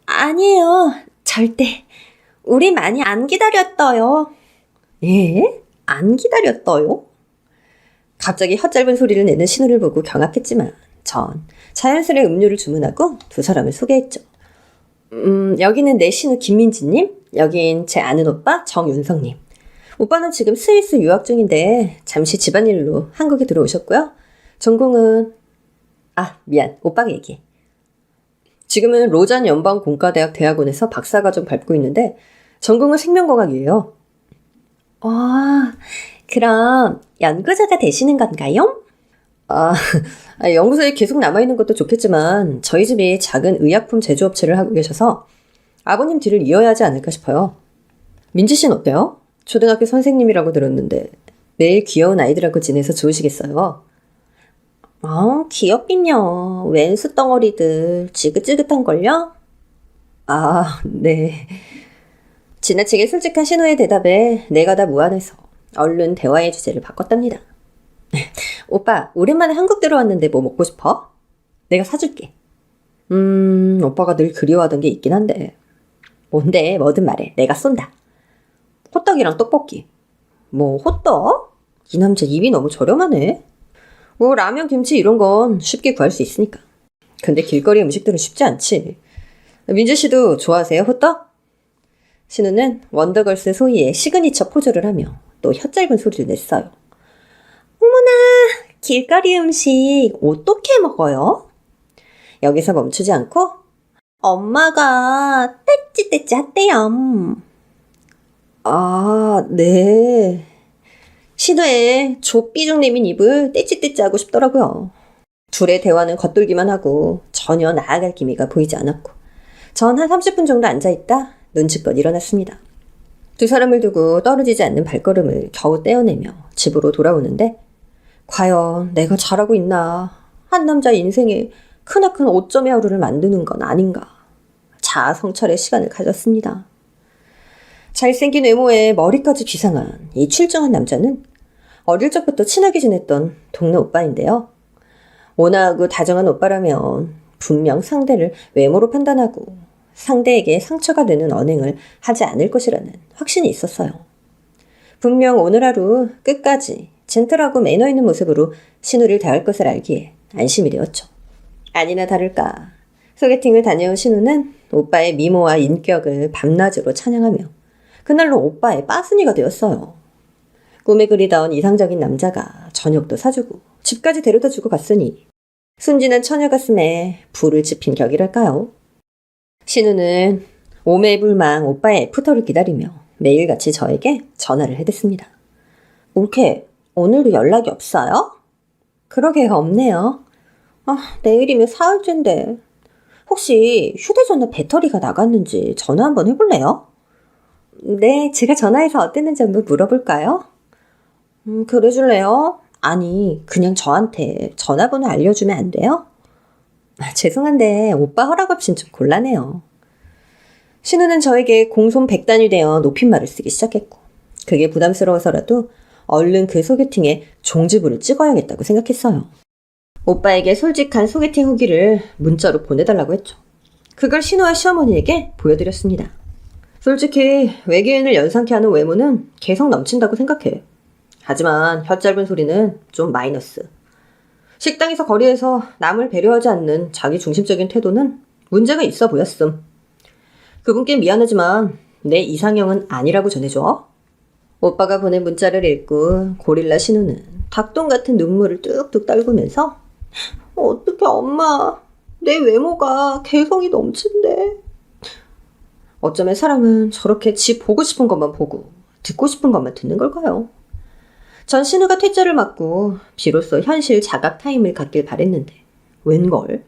아니에요. 절대. 우리 많이 안 기다렸어요. 예? 안 기다렸어요? 갑자기 헛짧은 소리를 내는 신우를 보고 경악했지만 전 자연스레 음료를 주문하고 두 사람을 소개했죠. 여기는 내 신우 김민지님, 여긴 제 아는 오빠 정윤성님. 오빠는 지금 스위스 유학 중인데 잠시 집안일로 한국에 들어오셨고요. 전공은 미안, 오빠가 얘기해. 지금은 로잔 연방공과대학 대학원에서 박사과정 밟고 있는데 전공은 생명공학이에요. 그럼 연구자가 되시는 건가요? 연구소에 계속 남아있는 것도 좋겠지만 저희 집이 작은 의약품 제조업체를 하고 계셔서 아버님 뒤를 이어야 하지 않을까 싶어요. 민지 씨는 어때요? 초등학교 선생님이라고 들었는데 매일 귀여운 아이들하고 지내서 좋으시겠어요? 귀엽긴요. 웬 숫덩어리들 지긋지긋한걸요? 아, 네. 지나치게 솔직한 신우의 대답에 내가 다 무안해서 얼른 대화의 주제를 바꿨답니다. 오빠, 오랜만에 한국 들어왔는데 뭐 먹고 싶어? 내가 사줄게. 오빠가 늘 그리워하던 게 있긴 한데. 뭔데? 뭐든 말해. 내가 쏜다. 호떡이랑 떡볶이. 뭐 호떡? 이 남자 입이 너무 저렴하네. 뭐 라면, 김치 이런 건 쉽게 구할 수 있으니까. 근데 길거리 음식들은 쉽지 않지. 민주 씨도 좋아하세요, 호떡? 신우는 원더걸스 소희의 시그니처 포즈를 하며 또 혀짧은 소리를 냈어요. 어머나, 길거리 음식 어떻게 먹어요? 여기서 멈추지 않고 엄마가 떼찌떼찌 했대요. 아, 네. 신우의 조삐죽 내민 입을 떼찌떼찌 하고 싶더라고요. 둘의 대화는 겉돌기만 하고 전혀 나아갈 기미가 보이지 않았고 전 한 30분 정도 앉아있다 눈치껏 일어났습니다. 두 사람을 두고 떨어지지 않는 발걸음을 겨우 떼어내며 집으로 돌아오는데 과연 내가 잘하고 있나? 한 남자의 인생에 크나큰 5점의 하루를 만드는 건 아닌가? 자아 성찰의 시간을 가졌습니다. 잘생긴 외모에 머리까지 비상한 이 출중한 남자는 어릴 적부터 친하게 지냈던 동네 오빠인데요. 온화하고 다정한 오빠라면 분명 상대를 외모로 판단하고 상대에게 상처가 되는 언행을 하지 않을 것이라는 확신이 있었어요. 분명 오늘 하루 끝까지 젠틀하고 매너 있는 모습으로 신우를 대할 것을 알기에 안심이 되었죠. 아니나 다를까 소개팅을 다녀온 신우는 오빠의 미모와 인격을 밤낮으로 찬양하며 그날로 오빠의 빠순이가 되었어요. 꿈에 그리던 이상적인 남자가 저녁도 사주고 집까지 데려다주고 갔으니 순진한 처녀 가슴에 불을 지핀 격이랄까요. 신우는 오매불망 오빠의 애프터를 기다리며 매일같이 저에게 전화를 해댔습니다. 올케, 오늘도 연락이 없어요? 그러게요, 없네요. 내일이면 사흘째인데 혹시 휴대전화 배터리가 나갔는지 전화 한번 해볼래요? 네, 제가 전화해서 어땠는지 한번 물어볼까요? 그래줄래요? 아니, 그냥 저한테 전화번호 알려주면 안 돼요? 죄송한데 오빠 허락 없인 좀 곤란해요. 신우는 저에게 공손 백단이 되어 높임말을 쓰기 시작했고 그게 부담스러워서라도 얼른 그 소개팅에 종지부를 찍어야겠다고 생각했어요. 오빠에게 솔직한 소개팅 후기를 문자로 보내달라고 했죠. 그걸 신우와 시어머니에게 보여드렸습니다. 솔직히 외계인을 연상케 하는 외모는 개성 넘친다고 생각해. 하지만 혀짧은 소리는 좀 마이너스. 식당에서 거리에서 남을 배려하지 않는 자기 중심적인 태도는 문제가 있어 보였음. 그분께 미안하지만 내 이상형은 아니라고 전해줘. 오빠가 보낸 문자를 읽고 고릴라 신우는 닭똥 같은 눈물을 뚝뚝 떨구면서 어떡해 엄마, 내 외모가 개성이 넘친데. 어쩌면 사람은 저렇게 지 보고 싶은 것만 보고 듣고 싶은 것만 듣는 걸까요? 전 신우가 퇴짜를 맞고 비로소 현실 자각 타임을 갖길 바랬는데 웬걸?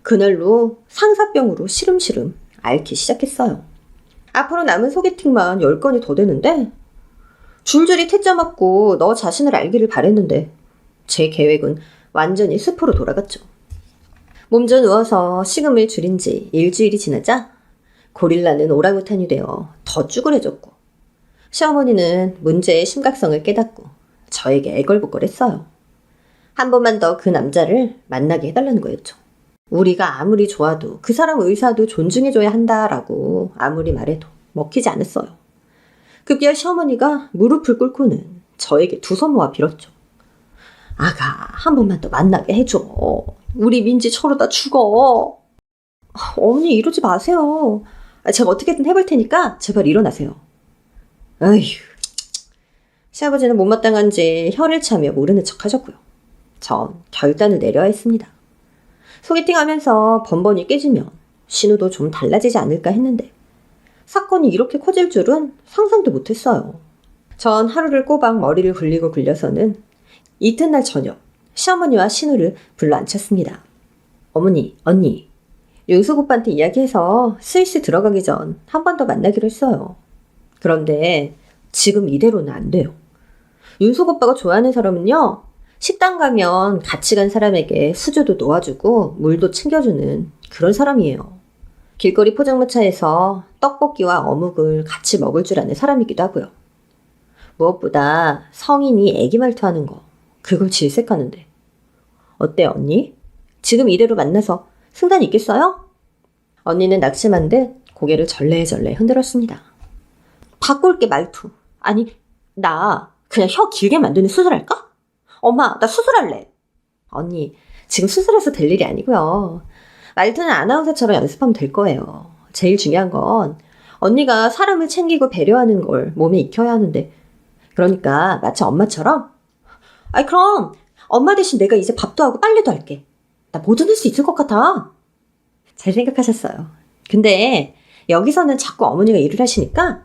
그날로 상사병으로 시름시름 앓기 시작했어요. 앞으로 남은 소개팅만 10건이 더 되는데 줄줄이 퇴짜 맞고 너 자신을 알기를 바랬는데 제 계획은 완전히 수포로 돌아갔죠. 몸져 누워서 식음을 줄인 지 일주일이 지나자 고릴라는 오랑우탄이 되어 더 쭈그레졌고 시어머니는 문제의 심각성을 깨닫고 저에게 애걸복걸했어요. 한 번만 더 그 남자를 만나게 해달라는 거였죠. 우리가 아무리 좋아도 그 사람 의사도 존중해줘야 한다라고 아무리 말해도 먹히지 않았어요. 급기야 시어머니가 무릎을 꿇고는 저에게 두 손 모아 빌었죠. 아가, 한 번만 더 만나게 해줘. 우리 민지 저러다 죽어. 어머니 이러지 마세요. 제가 어떻게든 해볼 테니까 제발 일어나세요. 아휴. 시아버지는 못마땅한지 혀를 차며 모르는 척 하셨고요. 전 결단을 내려야 했습니다. 소개팅하면서 번번이 깨지면 신우도 좀 달라지지 않을까 했는데 사건이 이렇게 커질 줄은 상상도 못했어요. 전 하루를 꼬박 머리를 굴리고 굴려서는 이튿날 저녁 시어머니와 신우를 불러 앉혔습니다. 어머니, 언니, 윤숙 오빠한테 이야기해서 스위스 들어가기 전 한 번 더 만나기로 했어요. 그런데 지금 이대로는 안 돼요. 윤숙 오빠가 좋아하는 사람은요, 식당 가면 같이 간 사람에게 수저도 놓아주고 물도 챙겨주는 그런 사람이에요. 길거리 포장마차에서 떡볶이와 어묵을 같이 먹을 줄 아는 사람이기도 하고요. 무엇보다 성인이 애기 말투하는 거, 그걸 질색하는데. 어때 언니? 지금 이대로 만나서 승산 있겠어요? 언니는 낙심한 듯 고개를 절레절레 흔들었습니다. 바꿀게 말투. 아니, 나 그냥 혀 길게 만드는 수술할까? 엄마, 나 수술할래. 언니, 지금 수술해서 될 일이 아니고요. 말투는 아나운서처럼 연습하면 될 거예요. 제일 중요한 건 언니가 사람을 챙기고 배려하는 걸 몸에 익혀야 하는데, 그러니까 마치 엄마처럼 아이 그럼 엄마 대신 내가 이제 밥도 하고 빨래도 할게. 나 뭐든 할 수 있을 것 같아. 잘 생각하셨어요. 근데 여기서는 자꾸 어머니가 일을 하시니까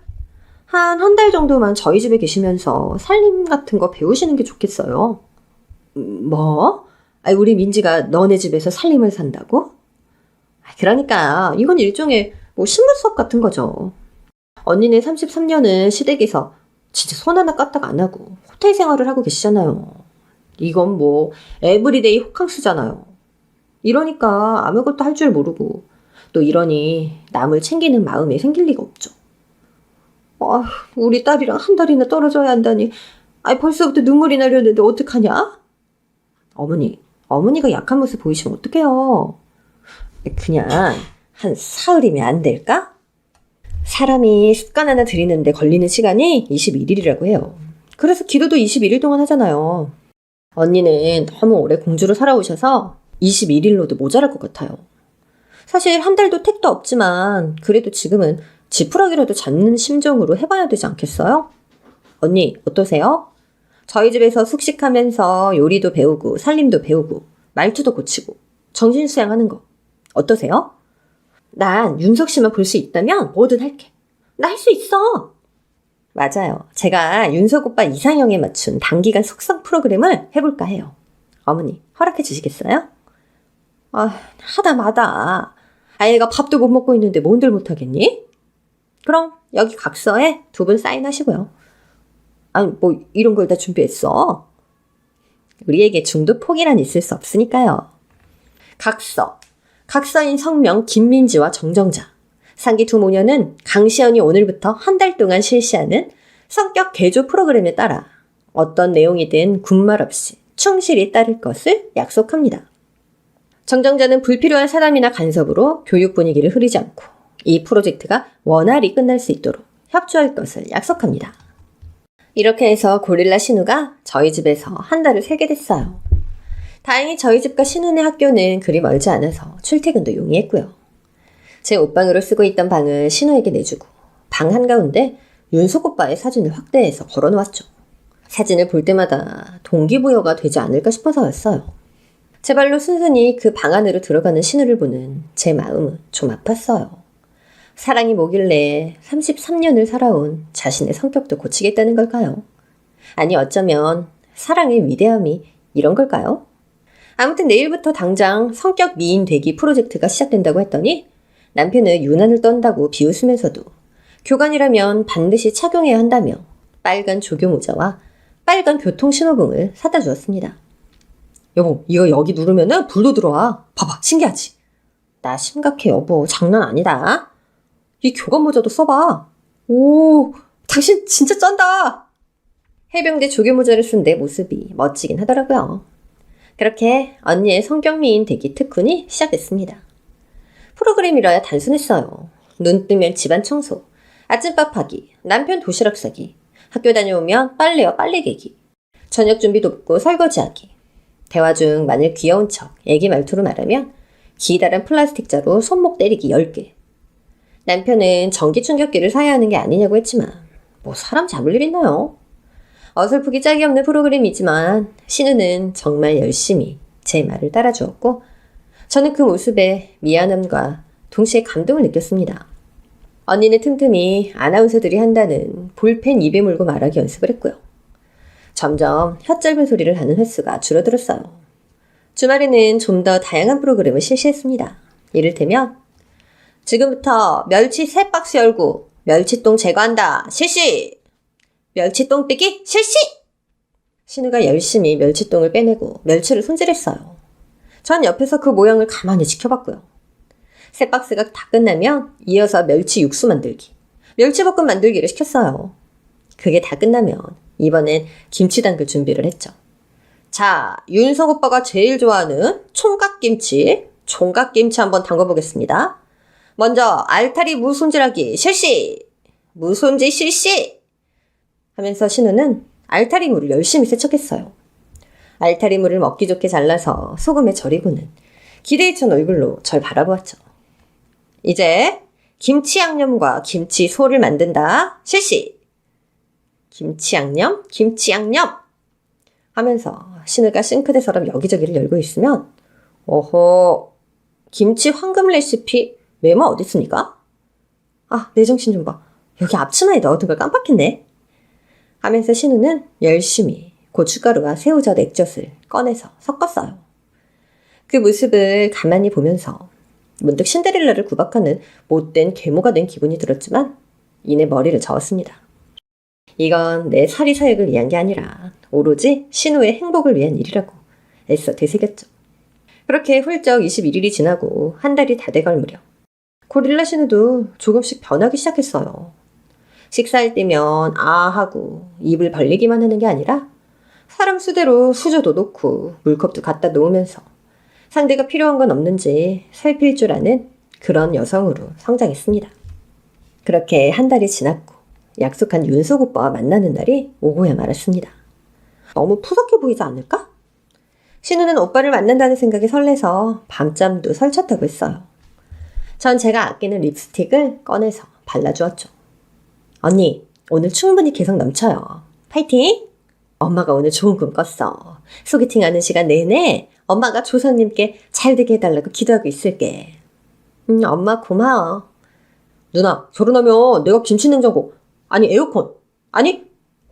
한 달 정도만 저희 집에 계시면서 살림 같은 거 배우시는 게 좋겠어요. 뭐? 아이, 우리 민지가 너네 집에서 살림을 산다고? 그러니까 이건 일종의 뭐 식물 수업 같은 거죠. 언니는 33년은 시댁에서 진짜 손 하나 까딱 안 하고 호텔 생활을 하고 계시잖아요. 이건 뭐 에브리데이 호캉스잖아요. 이러니까 아무것도 할 줄 모르고 또 이러니 남을 챙기는 마음이 생길 리가 없죠. 우리 딸이랑 한 달이나 떨어져야 한다니. 벌써부터 눈물이 나려는데 어떡하냐? 어머니가 약한 모습 보이시면 어떡해요? 그냥 한 사흘이면 안 될까? 사람이 습관 하나 들이는데 걸리는 시간이 21일이라고 해요. 그래서 기도도 21일 동안 하잖아요. 언니는 너무 오래 공주로 살아오셔서 21일로도 모자랄 것 같아요. 사실 한 달도 택도 없지만 그래도 지금은 지푸라기라도 잡는 심정으로 해봐야 되지 않겠어요? 언니 어떠세요? 저희 집에서 숙식하면서 요리도 배우고 살림도 배우고 말투도 고치고 정신수양하는 거 어떠세요? 난 윤석 씨만 볼 수 있다면 뭐든 할게. 나 할 수 있어. 맞아요. 제가 윤석 오빠 이상형에 맞춘 단기간 속성 프로그램을 해볼까 해요. 어머니 허락해 주시겠어요? 하다마다. 아이가 밥도 못 먹고 있는데 뭔들 못하겠니? 그럼 여기 각서에 2분 사인하시고요. 뭐 이런 걸 다 준비했어. 우리에게 중도 포기란 있을 수 없으니까요. 각서인 성명 김민지와 정정자. 상기 두 모녀는 강시연이 오늘부터 한 달 동안 실시하는 성격 개조 프로그램에 따라 어떤 내용이든 군말 없이 충실히 따를 것을 약속합니다. 정정자는 불필요한 사담이나 간섭으로 교육 분위기를 흐리지 않고 이 프로젝트가 원활히 끝날 수 있도록 협조할 것을 약속합니다. 이렇게 해서 고릴라 신우가 저희 집에서 한 달을 살게 됐어요. 다행히 저희 집과 신우네 학교는 그리 멀지 않아서 출퇴근도 용이했고요. 제 옷방으로 쓰고 있던 방을 신우에게 내주고 방 한가운데 윤석 오빠의 사진을 확대해서 걸어놓았죠. 사진을 볼 때마다 동기부여가 되지 않을까 싶어서였어요. 제 발로 순순히 그 방 안으로 들어가는 신우를 보는 제 마음은 좀 아팠어요. 사랑이 뭐길래 33년을 살아온 자신의 성격도 고치겠다는 걸까요? 아니 어쩌면 사랑의 위대함이 이런 걸까요? 아무튼 내일부터 당장 성격 미인 되기 프로젝트가 시작된다고 했더니 남편은 유난을 떤다고 비웃으면서도 교관이라면 반드시 착용해야 한다며 빨간 조교모자와 빨간 교통신호등을 사다 주었습니다. 여보, 이거 여기 누르면은 불도 들어와. 봐봐, 신기하지? 나 심각해 여보, 장난 아니다. 이 교관 모자도 써봐. 오, 당신 진짜 쩐다. 해병대 조교모자를 쓴 내 모습이 멋지긴 하더라고요. 그렇게 언니의 성격미인 되기 특훈이 시작됐습니다. 프로그램이라야 단순했어요. 눈 뜨면 집안 청소, 아침밥 하기, 남편 도시락 싸기, 학교 다녀오면 빨래와 빨래 개기, 저녁 준비 돕고 설거지하기. 대화 중 만일 귀여운 척 애기 말투로 말하면 기다란 플라스틱 자루 손목 때리기 10개. 남편은 전기 충격기를 사야 하는 게 아니냐고 했지만 뭐 사람 잡을 일 있나요? 어설프기 짝이 없는 프로그램이지만 신우는 정말 열심히 제 말을 따라주었고 저는 그 모습에 미안함과 동시에 감동을 느꼈습니다. 언니는 틈틈이 아나운서들이 한다는 볼펜 입에 물고 말하기 연습을 했고요. 점점 혀 짧은 소리를 하는 횟수가 줄어들었어요. 주말에는 좀 더 다양한 프로그램을 실시했습니다. 이를테면 지금부터 멸치 3박스 열고 멸치똥 제거한다. 실시! 멸치똥 빼기 실시! 신우가 열심히 멸치똥을 빼내고 멸치를 손질했어요. 전 옆에서 그 모양을 가만히 지켜봤고요. 세 박스가 다 끝나면 이어서 멸치 육수 만들기, 멸치볶음 만들기를 시켰어요. 그게 다 끝나면 이번엔 김치 담글 준비를 했죠. 자, 윤석 오빠가 제일 좋아하는 총각김치 한번 담궈보겠습니다. 먼저 알타리 무 손질하기 실시! 무손질 실시! 하면서 신우는 알타리 무를 열심히 세척했어요. 알타리 무를 먹기 좋게 잘라서 소금에 절이고는 기대에 찬 얼굴로 절 바라보았죠. 이제 김치 양념과 김치 소를 만든다. 실시! 김치 양념 하면서 신우가 싱크대처럼 여기저기를 열고 있으면 오호, 김치 황금 레시피 메모 어디 있습니까? 아, 내 정신 좀 봐. 여기 앞치마에 넣어둔 걸 깜빡했네. 하면서 신우는 열심히 고춧가루와 새우젓 액젓을 꺼내서 섞었어요. 그 모습을 가만히 보면서 문득 신데렐라를 구박하는 못된 계모가 된 기분이 들었지만 이내 머리를 저었습니다. 이건 내 사리사욕을 위한 게 아니라 오로지 신우의 행복을 위한 일이라고 애써 되새겼죠. 그렇게 훌쩍 21일이 지나고 한 달이 다 돼갈 무렵 고릴라 신우도 조금씩 변하기 시작했어요. 식사할 때면 아 하고 입을 벌리기만 하는 게 아니라 사람 수대로 수저도 놓고 물컵도 갖다 놓으면서 상대가 필요한 건 없는지 살필 줄 아는 그런 여성으로 성장했습니다. 그렇게 한 달이 지났고 약속한 윤석 오빠와 만나는 날이 오고야 말았습니다. 너무 푸석해 보이지 않을까? 신우는 오빠를 만난다는 생각에 설레서 밤잠도 설쳤다고 했어요. 전 제가 아끼는 립스틱을 꺼내서 발라주었죠. 언니, 오늘 충분히 개성 넘쳐요. 파이팅! 엄마가 오늘 좋은 꿈 꿨어. 소개팅하는 시간 내내 엄마가 조상님께 잘 되게 해달라고 기도하고 있을게. 엄마 고마워. 누나, 결혼하면 내가 김치냉장고, 아니 에어컨, 아니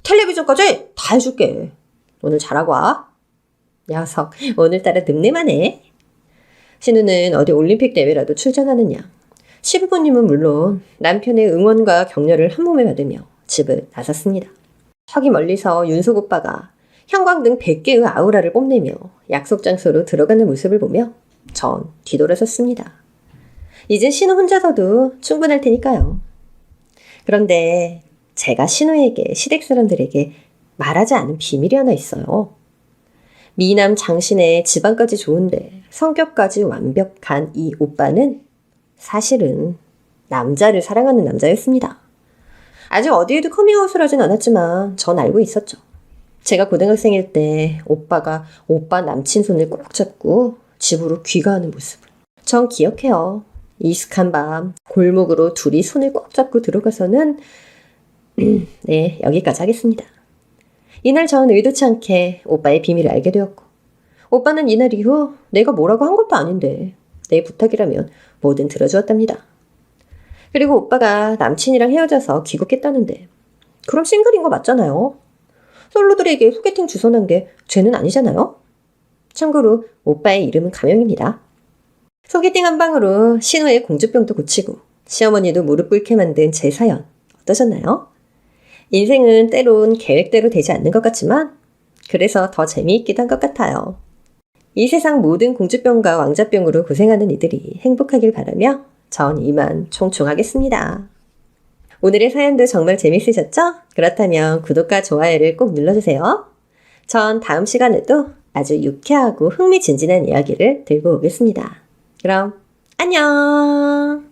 텔레비전까지 다 해줄게. 오늘 잘하고 와. 녀석, 오늘따라 늠름하네. 신우는 어디 올림픽 대회라도 출전하느냐. 시부모님은 물론 남편의 응원과 격려를 한 몸에 받으며 집을 나섰습니다. 저기 멀리서 윤석 오빠가 형광등 100개의 아우라를 뽐내며 약속 장소로 들어가는 모습을 보며 전 뒤돌아섰습니다. 이젠 신우 혼자서도 충분할 테니까요. 그런데 제가 신우에게 시댁 사람들에게 말하지 않은 비밀이 하나 있어요. 미남 장신의 집안까지 좋은데 성격까지 완벽한 이 오빠는 사실은 남자를 사랑하는 남자였습니다. 아직 어디에도 커밍아웃을 하진 않았지만 전 알고 있었죠. 제가 고등학생일 때 오빠가 오빠 남친 손을 꼭 잡고 집으로 귀가하는 모습을 전 기억해요. 이슥한 밤 골목으로 둘이 손을 꼭 잡고 들어가서는 네, 여기까지 하겠습니다. 이날 전 의도치 않게 오빠의 비밀을 알게 되었고 오빠는 이날 이후 내가 뭐라고 한 것도 아닌데 내 부탁이라면 뭐든 들어주었답니다. 그리고 오빠가 남친이랑 헤어져서 귀국했다는데 그럼 싱글인 거 맞잖아요. 솔로들에게 소개팅 주선한 게 죄는 아니잖아요. 참고로 오빠의 이름은 가명입니다. 소개팅 한 방으로 신우의 공주병도 고치고 시어머니도 무릎 꿇게 만든 제 사연 어떠셨나요? 인생은 때론 계획대로 되지 않는 것 같지만 그래서 더 재미있기도 한 것 같아요. 이 세상 모든 공주병과 왕자병으로 고생하는 이들이 행복하길 바라며 전 이만 총총하겠습니다. 오늘의 사연도 정말 재밌으셨죠? 그렇다면 구독과 좋아요를 꼭 눌러주세요. 전 다음 시간에도 아주 유쾌하고 흥미진진한 이야기를 들고 오겠습니다. 그럼 안녕!